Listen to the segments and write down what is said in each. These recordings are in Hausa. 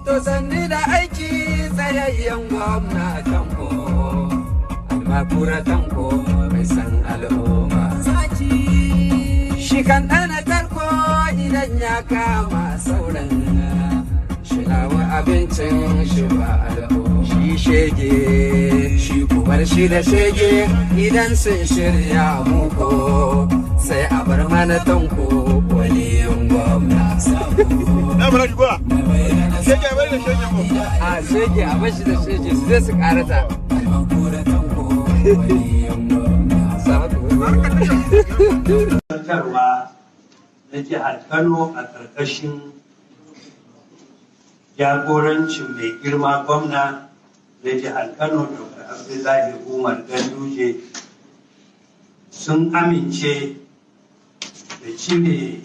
to sanni da aiki tsayayyen gwamna tanko almakura tanko mai san al'umma shi kan ɗana tarko idan ya kama sauran shilawa abincin shi ba al'umma shi shege shi kubar shi da shege idan sun shirya muku sai a bar mana tanko waliyin gwamna na mara kuwa shege a bari da shege ko a shege a bashi da shege su zai su karata zartarwa na jihar Kano a ƙarƙashin jagorancin mai girma gwamna na jihar Kano Dr. Abdullahi Umar Ganduje sun amince da cire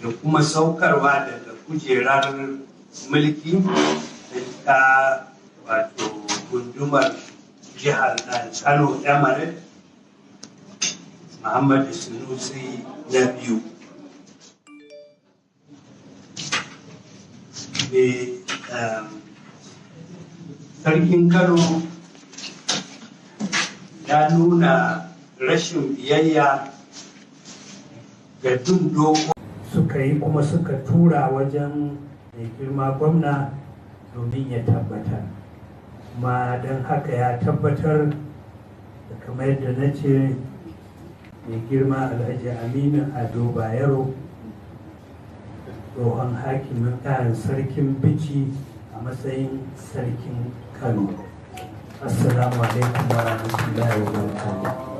da kuma saukarwa daga kujerar mulki ta wato gundumar jihar Kano Emirate Muhammadu Sunusi na biyu. Sarkin Kano ya nuna rashin biyayya ga duk doko suka yi kuma suka tura wajen mai girma gwamna domin ya tabbatar. Kuma don haka ya tabbatar da kamar yadda na ce mai girma Alhaji Aminu Ado Bayero tsohon hakimin ɗayan sarkin bici a matsayin sarkin Kano. Assalamu alaikum wa rahmatullahi wa barakatuh.